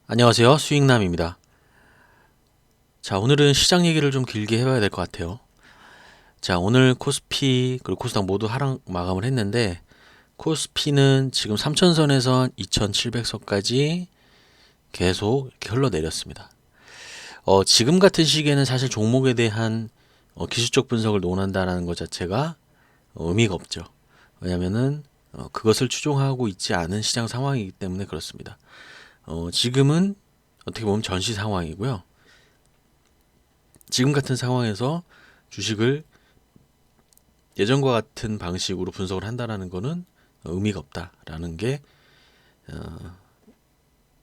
안녕하세요. 수익남입니다. 자, 오늘은 시장 얘기를 좀 길게 해봐야 될 것 같아요. 자, 오늘 코스피 그리고 코스닥 모두 하락 마감을 했는데 코스피는 지금 3000선에서 2700선까지 계속 이렇게 흘러내렸습니다. 지금 같은 시기에는 사실 종목에 대한 기술적 분석을 논한다라는 것 자체가 의미가 없죠. 왜냐면은 그것을 추종하고 있지 않은 시장 상황이기 때문에 그렇습니다. 지금은 어떻게 보면 전시 상황이고요. 지금 같은 상황에서 주식을 예전과 같은 방식으로 분석을 한다라는 거는 의미가 없다라는 게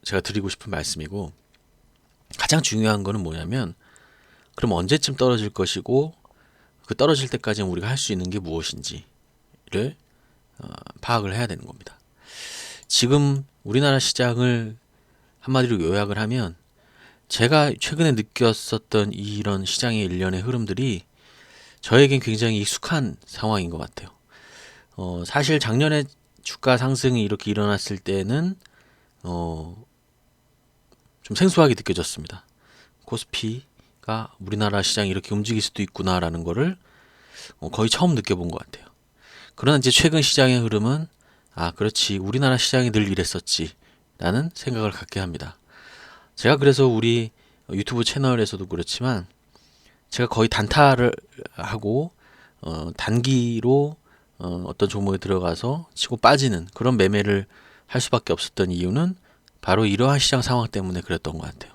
제가 드리고 싶은 말씀이고, 가장 중요한 거는 뭐냐면 그럼 언제쯤 떨어질 것이고 그 떨어질 때까지 우리가 할 수 있는 게 무엇인지를 파악을 해야 되는 겁니다. 지금 우리나라 시장을 한마디로 요약을 하면 제가 최근에 느꼈었던 이런 시장의 일련의 흐름들이 저에겐 굉장히 익숙한 상황인 것 같아요. 사실 작년에 주가 상승이 이렇게 일어났을 때는 좀 생소하게 느껴졌습니다. 코스피가 우리나라 시장이 이렇게 움직일 수도 있구나라는 거를 거의 처음 느껴본 것 같아요. 그러나 이제 최근 시장의 흐름은 그렇지, 우리나라 시장이 늘 이랬었지 라는 생각을 갖게 합니다. 제가 그래서 우리 유튜브 채널에서도 그렇지만 제가 거의 단타를 하고 단기로 어떤 종목에 들어가서 치고 빠지는 그런 매매를 할 수밖에 없었던 이유는 바로 이러한 시장 상황 때문에 그랬던 것 같아요.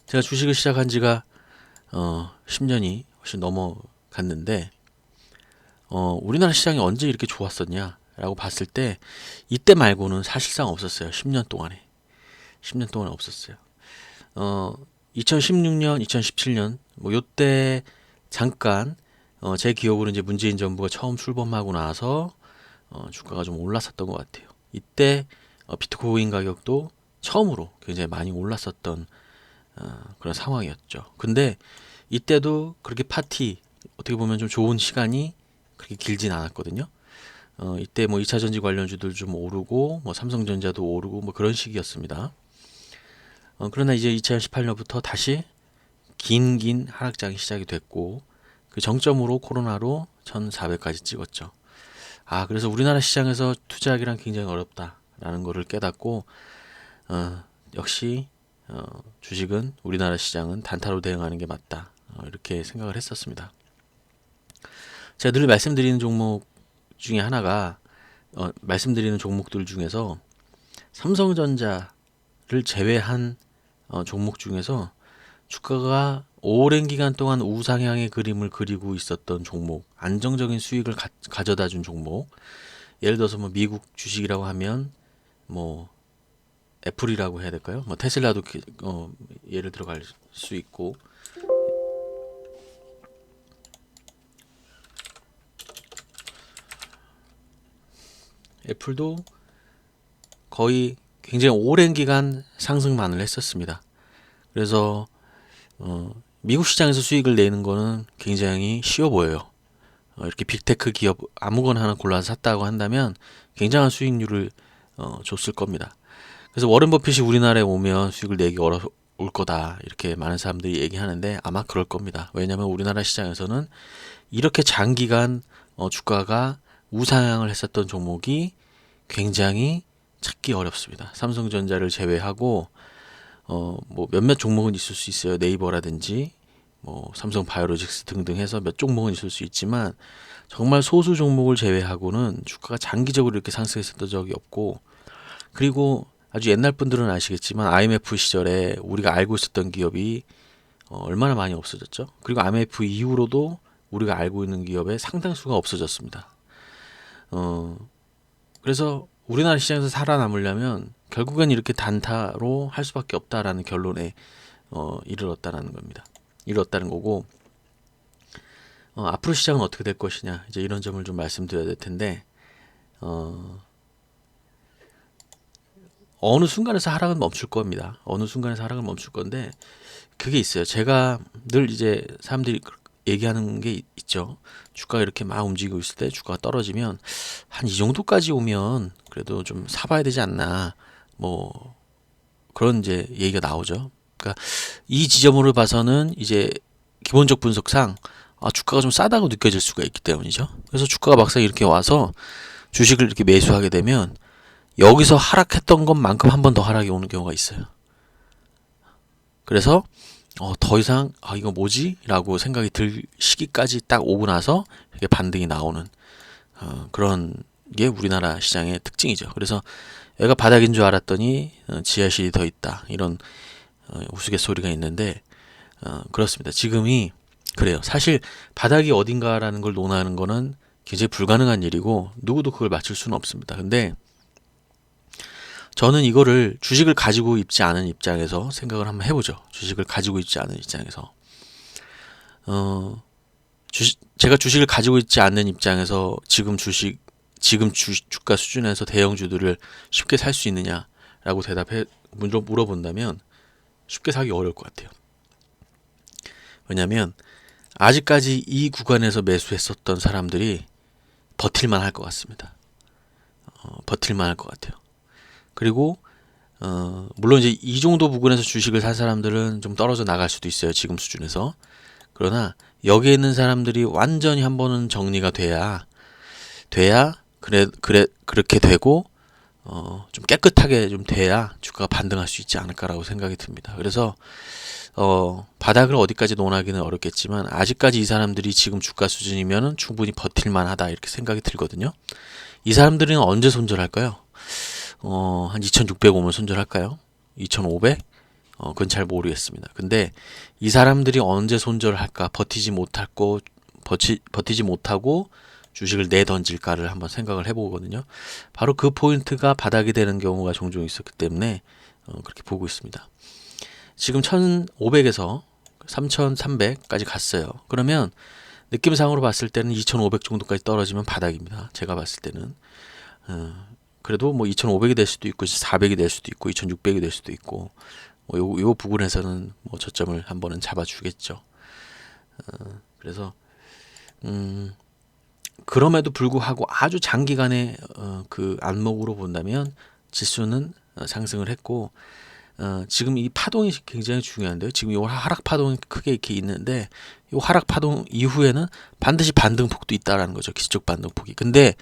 제가 주식을 시작한 지가 10년이 훨씬 넘어갔는데 우리나라 시장이 언제 이렇게 좋았었냐라고 봤을 때 이때 말고는 사실상 없었어요. 10년 동안에. 10년 동안 없었어요. 2016년, 2017년 뭐 요때 잠깐 제 기억으로 이제 문재인 정부가 처음 출범하고 나서 주가가 좀 올랐었던 것 같아요. 이때 비트코인 가격도 처음으로 굉장히 많이 올랐었던 그런 상황이었죠. 근데 이때도 그렇게 파티 어떻게 보면 좀 좋은 시간이 그렇게 길진 않았거든요. 이때 뭐 2차 전지 관련주들 좀 오르고 뭐 삼성전자도 오르고 뭐 그런 시기였습니다. 그러나 이제 2018년부터 다시 긴 하락장이 시작이 됐고 그 정점으로 코로나로 1400까지 찍었죠. 그래서 우리나라 시장에서 투자하기란 굉장히 어렵다라는 것을 깨닫고 역시 주식은 우리나라 시장은 단타로 대응하는 게 맞다. 이렇게 생각을 했었습니다. 제가 늘 말씀드리는 종목 중에 하나가 말씀드리는 종목들 중에서 삼성전자를 제외한 종목 중에서 주가가 오랜 기간 동안 우상향의 그림을 그리고 있었던 종목, 안정적인 수익을 가져다 준 종목. 예를 들어서 뭐 미국 주식이라고 하면 뭐 애플이라고 해야 될까요? 뭐 테슬라도 예를 들어갈 수 있고, 애플도 거의 굉장히 오랜 기간 상승만을 했었습니다. 그래서 미국 시장에서 수익을 내는 거는 굉장히 쉬워 보여요. 이렇게 빅테크 기업 아무거나 하나 골라서 샀다고 한다면 굉장한 수익률을 줬을 겁니다. 그래서 워렌 버핏이 우리나라에 오면 수익을 내기 어려울 거다 이렇게 많은 사람들이 얘기하는데 아마 그럴 겁니다. 왜냐하면 우리나라 시장에서는 이렇게 장기간 주가가 우상향을 했었던 종목이 굉장히 찾기 어렵습니다. 삼성전자를 제외하고 뭐 몇몇 종목은 있을 수 있어요. 네이버라든지 뭐 삼성 바이오로직스 등등 해서 몇 종목은 있을 수 있지만 정말 소수 종목을 제외하고는 주가가 장기적으로 이렇게 상승했었던 적이 없고, 그리고 아주 옛날 분들은 아시겠지만 IMF 시절에 우리가 알고 있었던 기업이 얼마나 많이 없어졌죠. 그리고 IMF 이후로도 우리가 알고 있는 기업의 상당수가 없어졌습니다. 그래서 우리나라 시장에서 살아남으려면 결국엔 이렇게 단타로 할 수밖에 없다라는 결론에 이르렀다는 겁니다. 이르렀다는 거고, 앞으로 시장은 어떻게 될 것이냐, 이제 이런 점을 좀 말씀드려야 될 텐데, 어느 순간에서 하락은 멈출 겁니다. 어느 순간에서 하락은 멈출 건데, 그게 있어요. 제가 늘 이제 사람들이 얘기하는 게 있죠. 주가가 이렇게 막 움직이고 있을 때 주가가 떨어지면 한 이 정도까지 오면 그래도 좀 사봐야 되지 않나. 뭐 그런 이제 얘기가 나오죠. 그러니까 이 지점으로 봐서는 이제 기본적 분석상 주가가 좀 싸다고 느껴질 수가 있기 때문이죠. 그래서 주가가 막상 이렇게 와서 주식을 이렇게 매수하게 되면 여기서 하락했던 것만큼 한 번 더 하락이 오는 경우가 있어요. 그래서 더 이상 이거 뭐지? 라고 생각이 들 시기까지 딱 오고 나서 이렇게 반등이 나오는 그런 게 우리나라 시장의 특징이죠. 그래서 얘가 바닥인 줄 알았더니 지하실이 더 있다. 이런 우스갯소리가 있는데 그렇습니다. 지금이 그래요. 사실 바닥이 어딘가라는 걸 논하는 거는 굉장히 불가능한 일이고 누구도 그걸 맞출 수는 없습니다. 근데 저는 이거를 주식을 가지고 있지 않은 입장에서 생각을 한번 해보죠. 주식을 가지고 있지 않은 입장에서 제가 주식을 가지고 있지 않는 입장에서 지금 주가 수준에서 대형주들을 쉽게 살 수 있느냐라고 물어본다면 쉽게 사기 어려울 것 같아요. 왜냐하면 아직까지 이 구간에서 매수했었던 사람들이 버틸만 할 것 같습니다. 버틸만 할 것 같아요. 그리고 물론 이제 이 정도 부근에서 주식을 산 사람들은 좀 떨어져 나갈 수도 있어요. 지금 수준에서. 그러나 여기에 있는 사람들이 완전히 한 번은 정리가 돼야 그렇게 되고 좀 깨끗하게 좀 돼야 주가가 반등할 수 있지 않을까라고 생각이 듭니다. 그래서 바닥을 어디까지 논하기는 어렵겠지만 아직까지 이 사람들이 지금 주가 수준이면은 충분히 버틸만 하다 이렇게 생각이 들거든요. 이 사람들은 언제 손절할까요? 한 2600 오면 손절할까요? 2500? 그건 잘 모르겠습니다. 근데 이 사람들이 언제 손절할까? 버티지 못하고 주식을 내던질까를 한번 생각을 해보거든요. 바로 그 포인트가 바닥이 되는 경우가 종종 있었기 때문에 그렇게 보고 있습니다. 지금 1500에서 3300까지 갔어요. 그러면 느낌상으로 봤을 때는 2500 정도까지 떨어지면 바닥입니다. 제가 봤을 때는 그래도 뭐 2500이 될 수도 있고 400이 될 수도 있고 2600이 될 수도 있고 요 부분에서는 뭐 저점을 한 번은 잡아주겠죠. 그래서 그럼에도 불구하고 아주 장기간의 그 안목으로 본다면 지수는 상승을 했고 지금 이 파동이 굉장히 중요한데요. 지금 이 하락 파동이 크게 이렇게 있는데 이 하락 파동 이후에는 반드시 반등폭도 있다라는 거죠. 기술적 반등폭이. 근데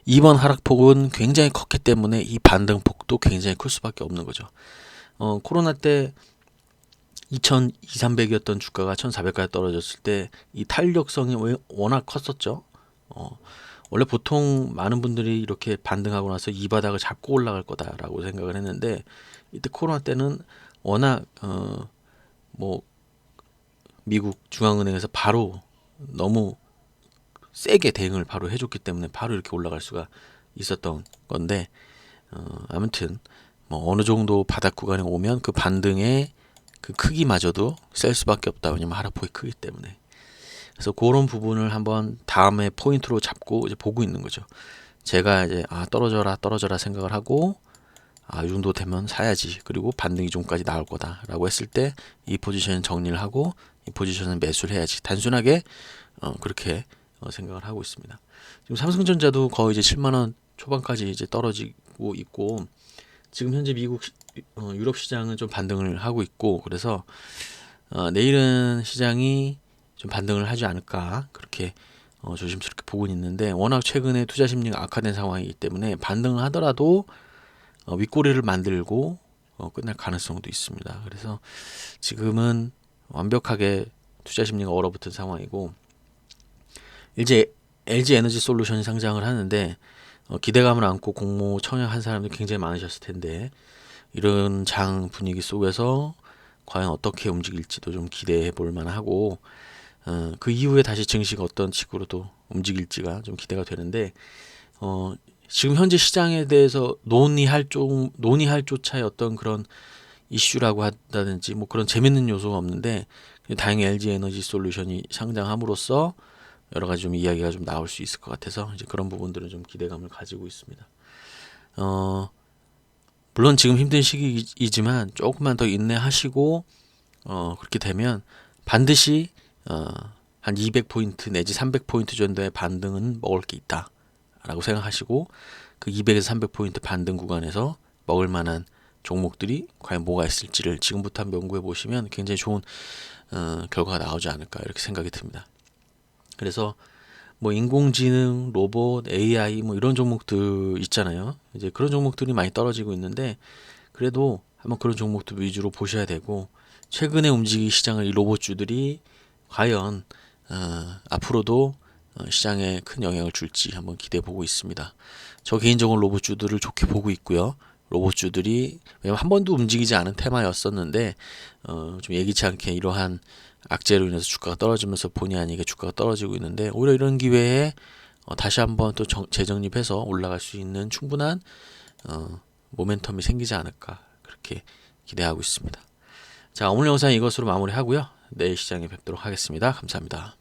이번 하락폭은 굉장히 컸기 때문에 이 반등폭도 굉장히 클 수밖에 없는 거죠. 코로나 때 2200이었던 주가가 1400까지 떨어졌을 때 이 탄력성이 워낙 컸었죠. 원래 보통 많은 분들이 이렇게 반등하고 나서 이 바닥을 잡고 올라갈 거다라고 생각을 했는데 이때 코로나 때는 워낙 뭐 미국 중앙은행에서 바로 너무 세게 대응을 바로 해줬기 때문에 바로 이렇게 올라갈 수가 있었던 건데 아무튼 뭐 어느 정도 바닥 구간에 오면 그 반등의 그 크기마저도 셀 수밖에 없다. 왜냐면 하락폭이 크기 때문에. 그래서 그런 부분을 한번 다음에 포인트로 잡고 이제 보고 있는 거죠. 제가 이제 떨어져라 생각을 하고 이 정도 되면 사야지. 그리고 반등이 좀까지 나올 거다라고 했을 때 이 포지션 정리를 하고 이 포지션을 매수를 해야지. 단순하게 그렇게 생각을 하고 있습니다. 지금 삼성전자도 거의 이제 7만 원 초반까지 이제 떨어지고 있고 지금 현재 미국 유럽 시장은 좀 반등을 하고 있고 그래서 내일은 시장이 좀 반등을 하지 않을까 그렇게 조심스럽게 보고 있는데 워낙 최근에 투자 심리가 악화된 상황이기 때문에 반등을 하더라도 윗꼬리를 만들고 끝날 가능성도 있습니다. 그래서 지금은 완벽하게 투자 심리가 얼어붙은 상황이고 이제 LG 에너지 솔루션이 상장을 하는데 기대감을 안고 공모 청약한 사람들이 굉장히 많으셨을 텐데 이런 장 분위기 속에서 과연 어떻게 움직일지도 좀 기대해 볼 만하고 그 이후에 다시 증시가 어떤 식으로도 움직일지가 좀 기대가 되는데 지금 현재 시장에 대해서 논의할 조차의 어떤 그런 이슈라고 한다든지 뭐 그런 재밌는 요소가 없는데 다행히 LG 에너지 솔루션이 상장함으로써 여러 가지 좀 이야기가 좀 나올 수 있을 것 같아서 이제 그런 부분들은 좀 기대감을 가지고 있습니다. 물론 지금 힘든 시기이지만 조금만 더 인내하시고 그렇게 되면 반드시 한 200포인트 내지 300포인트 정도의 반등은 먹을 게 있다라고 생각하시고 그 200에서 300포인트 반등 구간에서 먹을 만한 종목들이 과연 뭐가 있을지를 지금부터 한번 연구해 보시면 굉장히 좋은 결과가 나오지 않을까 이렇게 생각이 듭니다. 그래서 뭐 인공지능, 로봇, AI 뭐 이런 종목들 있잖아요. 이제 그런 종목들이 많이 떨어지고 있는데 그래도 한번 그런 종목들 위주로 보셔야 되고 최근에 움직이 시장을 이 로봇주들이 과연 앞으로도 시장에 큰 영향을 줄지 한번 기대해 보고 있습니다. 저 개인적으로 로봇주들을 좋게 보고 있고요. 로봇주들이 왜냐면 한 번도 움직이지 않은 테마였었는데 좀 예기치 않게 이러한 악재로 인해서 주가가 떨어지면서 본의 아니게 주가가 떨어지고 있는데 오히려 이런 기회에 다시 한번 또 재정립해서 올라갈 수 있는 충분한 모멘텀이 생기지 않을까 그렇게 기대하고 있습니다. 자, 오늘 영상 이것으로 마무리하고요. 내일 시장에 뵙도록 하겠습니다. 감사합니다.